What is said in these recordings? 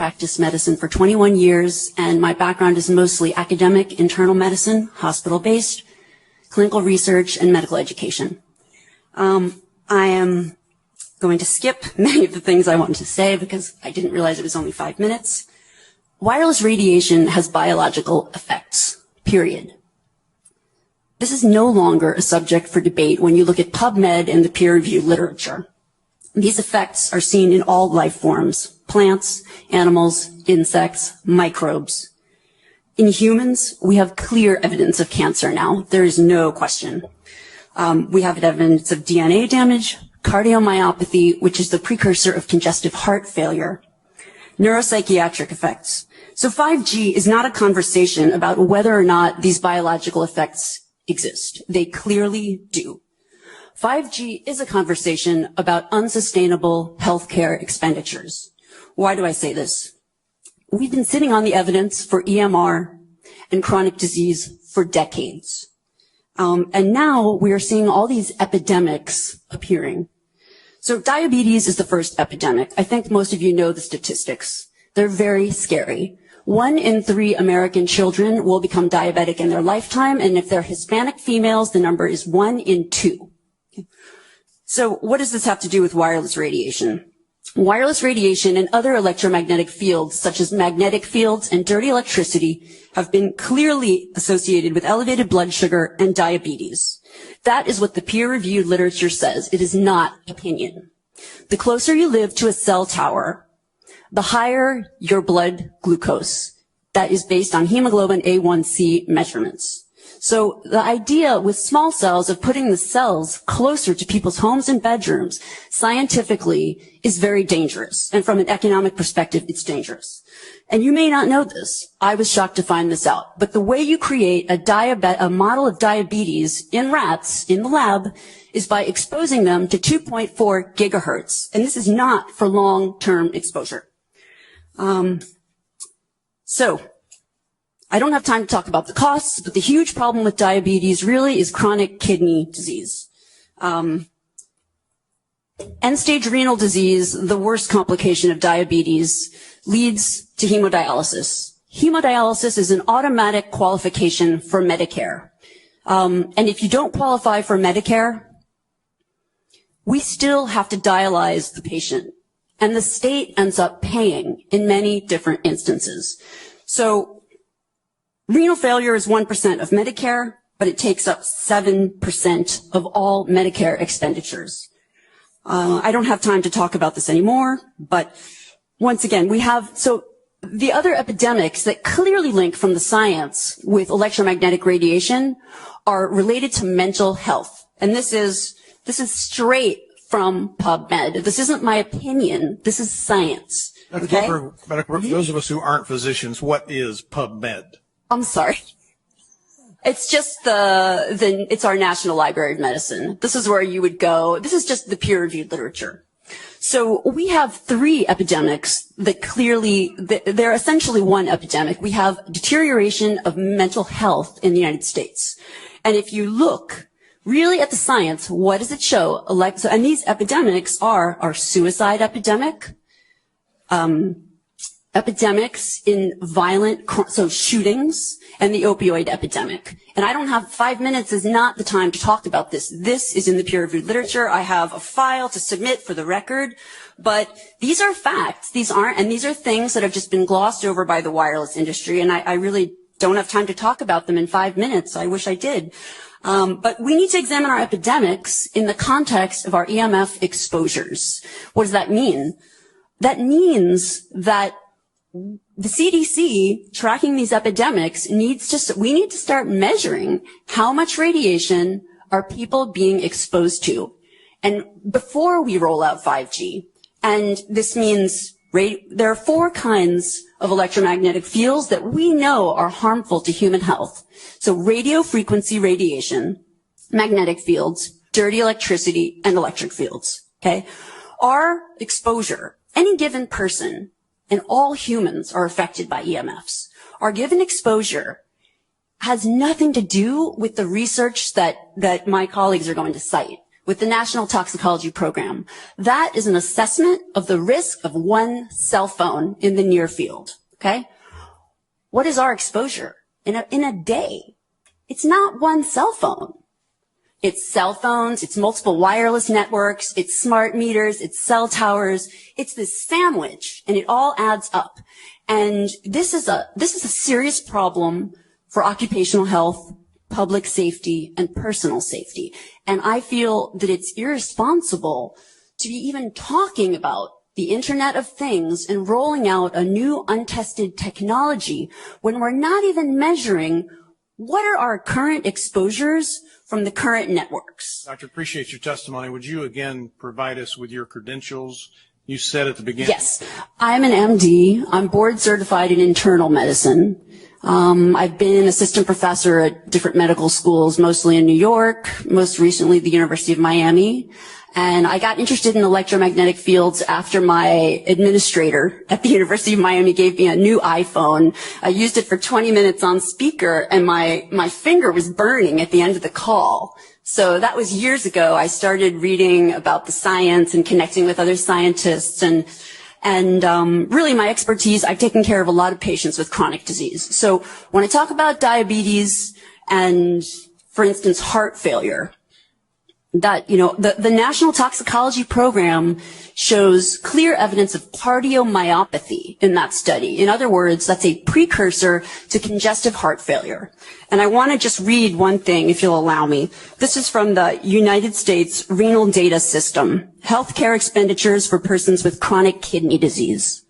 practiced medicine for 21 years, and my background is mostly academic, internal medicine, hospital-based, clinical research, and medical education. I am going to skip many of the things I wanted to say because I didn't realize it was only 5 minutes. Wireless radiation has biological effects, period. This is no longer a subject for debate when you look at PubMed and the peer-reviewed literature. These effects are seen in all life forms: plants, animals, insects, microbes. In humans, we have clear evidence of cancer now. There is no question. We have evidence of DNA damage, cardiomyopathy, which is the precursor of congestive heart failure, neuropsychiatric effects. So 5G is not a conversation about whether or not these biological effects exist. They clearly do. 5G is a conversation about unsustainable healthcare expenditures. Why do I say this? We've been sitting on the evidence for EMR and chronic disease for decades. And now we are seeing all these epidemics appearing. So diabetes is the first epidemic. I think most of you know the statistics. They're very scary. 1 in 3 American children will become diabetic in their lifetime, and if they're Hispanic females, the number is 1 in 2. So what does this have to do with wireless radiation? Wireless radiation and other electromagnetic fields, such as magnetic fields and dirty electricity, have been clearly associated with elevated blood sugar and diabetes. That is what the peer-reviewed literature says. It is not opinion. The closer you live to a cell tower, the higher your blood glucose. That is based on hemoglobin A1C measurements. So the idea with small cells of putting the cells closer to people's homes and bedrooms scientifically is very dangerous. And from an economic perspective, it's dangerous. And you may not know this. I was shocked to find this out. But the way you create a model of diabetes in rats in the lab is by exposing them to 2.4 gigahertz. And this is not for long-term exposure. So I don't have time to talk about the costs, but the huge problem with diabetes really is chronic kidney disease. End-stage renal disease, the worst complication of diabetes, leads to hemodialysis. Hemodialysis is an automatic qualification for Medicare. And if you don't qualify for Medicare, we still have to dialyze the patient. And the state ends up paying in many different instances. So renal failure is 1% of Medicare, but it takes up 7% of all Medicare expenditures. I don't have time to talk about this anymore, but once again, so the other epidemics that clearly link from the science with electromagnetic radiation are related to mental health. And this is straight from PubMed. This isn't my opinion. This is science. Okay? For those of us who aren't physicians, what is PubMed? I'm sorry. It's just it's our National Library of Medicine. This is where you would go. This is just the peer-reviewed literature. So we have 3 epidemics that clearly, they're essentially one epidemic. We have deterioration of mental health in the United States. And if you look really at the science, what does it show? And these epidemics are our suicide epidemic, epidemics in violent, shootings, and the opioid epidemic. And I don't have 5 minutes is not the time to talk about this. This is in the peer-reviewed literature. I have a file to submit for the record, but these are facts. These are things that have just been glossed over by the wireless industry, and I really don't have time to talk about them in 5 minutes. I wish I did. But we need to examine our epidemics in the context of our EMF exposures. What does that mean? That means that the CDC tracking these epidemics we need to start measuring how much radiation are people being exposed to. And before we roll out 5G, and this means there are 4 kinds of electromagnetic fields that we know are harmful to human health. So radio frequency radiation, magnetic fields, dirty electricity, and electric fields. Okay? Our exposure, any given person, and all humans are affected by EMFs. Our given exposure has nothing to do with the research that my colleagues are going to cite, with the National Toxicology Program. That is an assessment of the risk of one cell phone in the near field, okay? What is our exposure in a day? It's not one cell phone. It's cell phones, it's multiple wireless networks, it's smart meters, it's cell towers. It's this sandwich, and it all adds up. And this is a serious problem for occupational health, public safety, and personal safety. And I feel that it's irresponsible to be even talking about the Internet of Things and rolling out a new untested technology when we're not even measuring what are our current exposures from the current networks. Doctor, appreciate your testimony. Would you again provide us with your credentials? You said at the beginning. Yes, I'm an MD. I'm board certified in internal medicine. I've been assistant professor at different medical schools, mostly in New York, most recently the University of Miami. And I got interested in electromagnetic fields after my administrator at the University of Miami gave me a new iPhone. I used it for 20 minutes on speaker, and my finger was burning at the end of the call. So that was years ago. I started reading about the science and connecting with other scientists, and really my expertise, I've taken care of a lot of patients with chronic disease. So when I talk about diabetes and, for instance, heart failure, that, you know, the National Toxicology Program shows clear evidence of cardiomyopathy in that study. In other words, that's a precursor to congestive heart failure. And I want to just read one thing, if you'll allow me. This is from the United States Renal Data System, Healthcare Expenditures for Persons with Chronic Kidney Disease.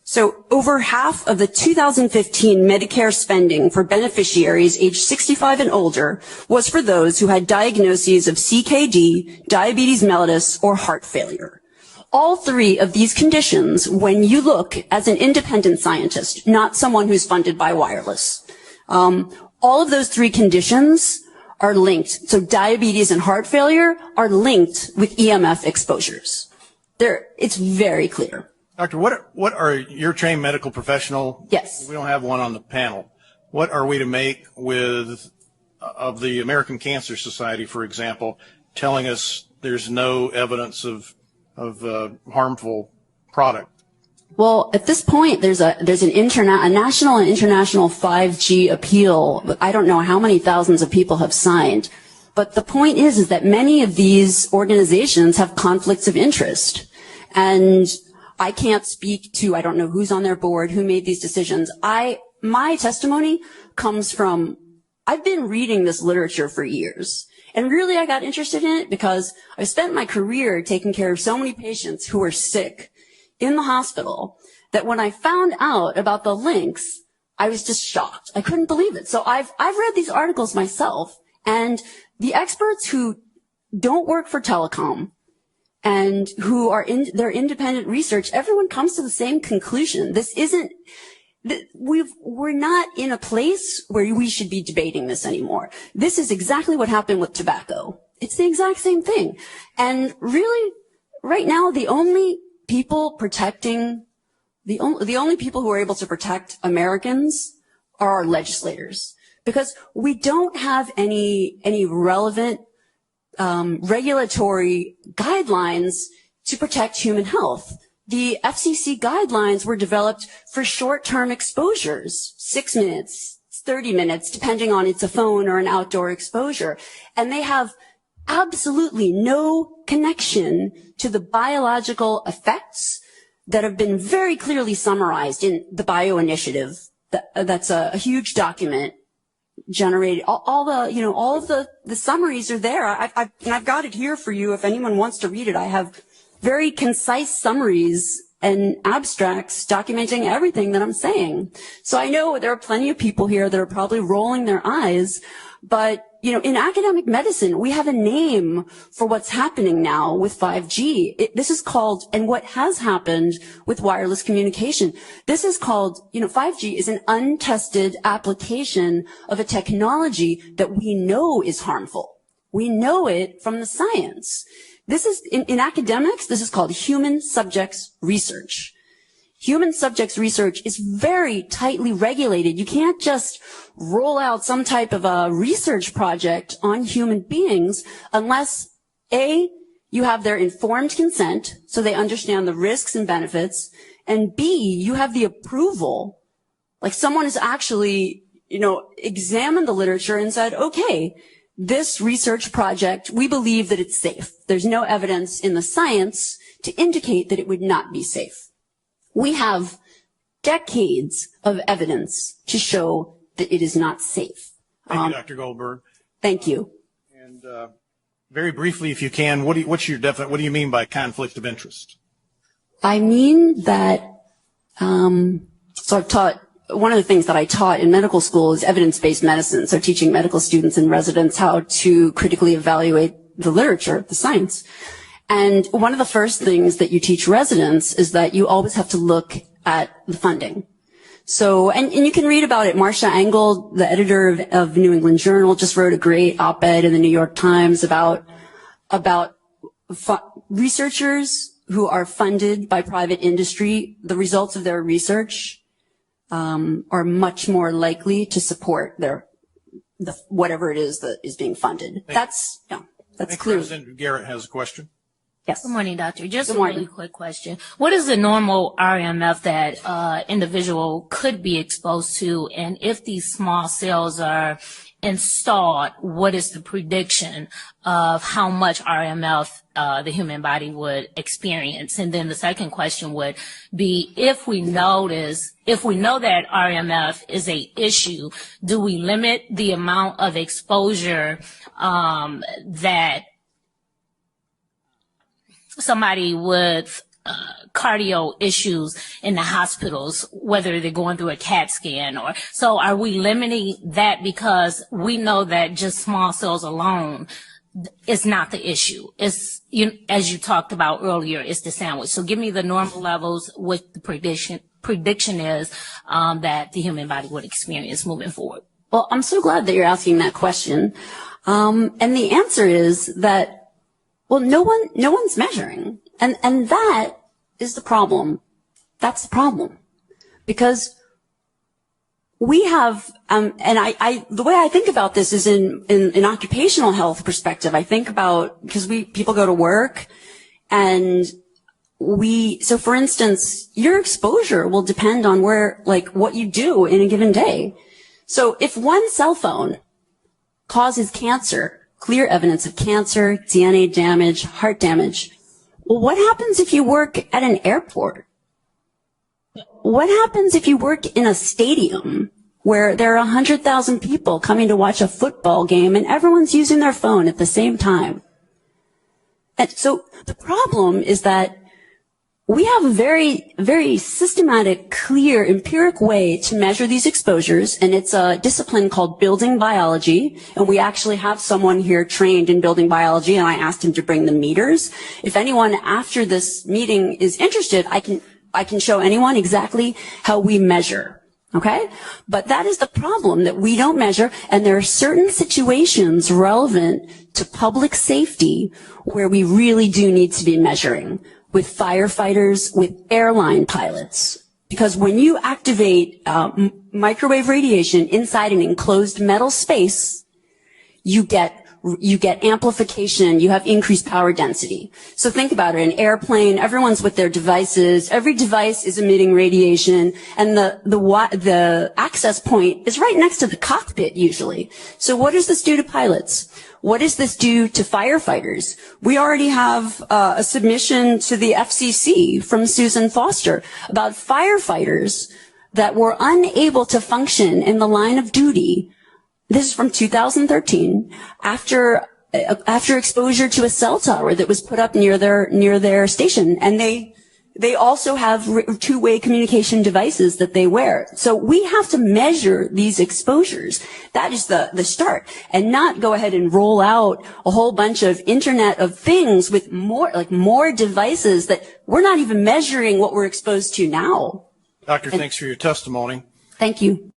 So over half of the 2015 Medicare spending for beneficiaries aged 65 and older was for those who had diagnoses of CKD, diabetes mellitus, or heart failure. All three of these conditions, when you look as an independent scientist, not someone who's funded by wireless, all of those three conditions are linked. So diabetes and heart failure are linked with EMF exposures. It's very clear. Doctor, what are your trained medical professional? Yes. We don't have one on the panel. What are we to make of the American Cancer Society, for example, telling us there's no evidence of harmful product? Well, at this point, there's a national and international 5G appeal. I don't know how many thousands of people have signed. But the point is that many of these organizations have conflicts of interest. And I can't speak to, I don't know who's on their board, who made these decisions. My testimony comes from, I've been reading this literature for years. And really I got interested in it because I spent my career taking care of so many patients who were sick in the hospital that when I found out about the links, I was just shocked. I couldn't believe it. So I've read these articles myself, and the experts who don't work for telecom and who are in their independent research, everyone comes to the same conclusion. We're not in a place where we should be debating this anymore. This is exactly what happened with tobacco. It's the exact same thing. And really, right now, the only people who are able to protect Americans are our legislators, because we don't have any relevant regulatory guidelines to protect human health. The FCC guidelines were developed for short-term exposures, 6 minutes, 30 minutes, depending on it's a phone or an outdoor exposure. And they have absolutely no connection to the biological effects that have been very clearly summarized in the Bio Initiative. That's a huge document generated. All of the summaries are there. I've got it here for you if anyone wants to read it. I have very concise summaries and abstracts documenting everything that I'm saying. So I know there are plenty of people here that are probably rolling their eyes, but in academic medicine, we have a name for what's happening now with 5G. This is called, and what has happened with wireless communication, this is called, 5G is an untested application of a technology that we know is harmful. We know it from the science. This is, in academics, this is called human subjects research. Human subjects research is very tightly regulated. You can't just roll out some type of a research project on human beings unless A, you have their informed consent, so they understand the risks and benefits. And B, you have the approval. Like someone has actually, examined the literature and said, okay, this research project, we believe that it's safe. There's no evidence in the science to indicate that it would not be safe. We have decades of evidence to show that it is not safe. Thank you, Dr. Goldberg. Thank you. And very briefly, if you can, what do you mean by conflict of interest? I mean that, so I've taught, one of the things that I taught in medical school is evidence-based medicine. So teaching medical students and residents how to critically evaluate the literature, the science. And one of the first things that you teach residents is that you always have to look at the funding. So, and you can read about it. Marcia Engel, the editor of New England Journal, just wrote a great op-ed in the New York Times about researchers who are funded by private industry. The results of their research are much more likely to support whatever it is that is being funded. That's clear. President Garrett has a question. Yes. Good morning, doctor. Just a really quick question. What is the normal RMF that individual could be exposed to? And if these small cells are installed, what is the prediction of how much RMF the human body would experience? And then the second question would be, if we know that RMF is a issue, do we limit the amount of exposure that somebody with cardio issues in the hospitals, whether they're going through a CAT scan so are we limiting that because we know that just small cells alone is not the issue? It's, as you talked about earlier, it's the sandwich. So give me the normal levels, what the prediction is that the human body would experience moving forward. Well, I'm so glad that you're asking that question. And the answer is that, well, no one's measuring. And that is the problem. That's the problem. Because we have, and the way I think about this is in occupational health perspective. I think about, because people go to work and so for instance, your exposure will depend on what you do in a given day. So if one cell phone causes cancer, clear evidence of cancer, DNA damage, heart damage. Well, what happens if you work at an airport? What happens if you work in a stadium where there are 100,000 people coming to watch a football game and everyone's using their phone at the same time? And so the problem is that we have a very, very systematic, clear, empiric way to measure these exposures, and it's a discipline called building biology, and we actually have someone here trained in building biology, and I asked him to bring the meters. If anyone after this meeting is interested, I can show anyone exactly how we measure, okay? But that is the problem, that we don't measure, and there are certain situations relevant to public safety where we really do need to be measuring. With firefighters, with airline pilots. Because when you activate microwave radiation inside an enclosed metal space, you get amplification, you have increased power density. So think about it, an airplane, everyone's with their devices, every device is emitting radiation, and the access point is right next to the cockpit usually. So what does this do to pilots? What does this do to firefighters? We already have a submission to the FCC from Susan Foster about firefighters that were unable to function in the line of duty. This is from 2013 after exposure to a cell tower that was put up near their station, and they also have two-way communication devices that they wear. So we have to measure these exposures. That is the start, and not go ahead and roll out a whole bunch of Internet of Things with more devices that we're not even measuring what we're exposed to now. Doctor, thanks for your testimony. Thank you.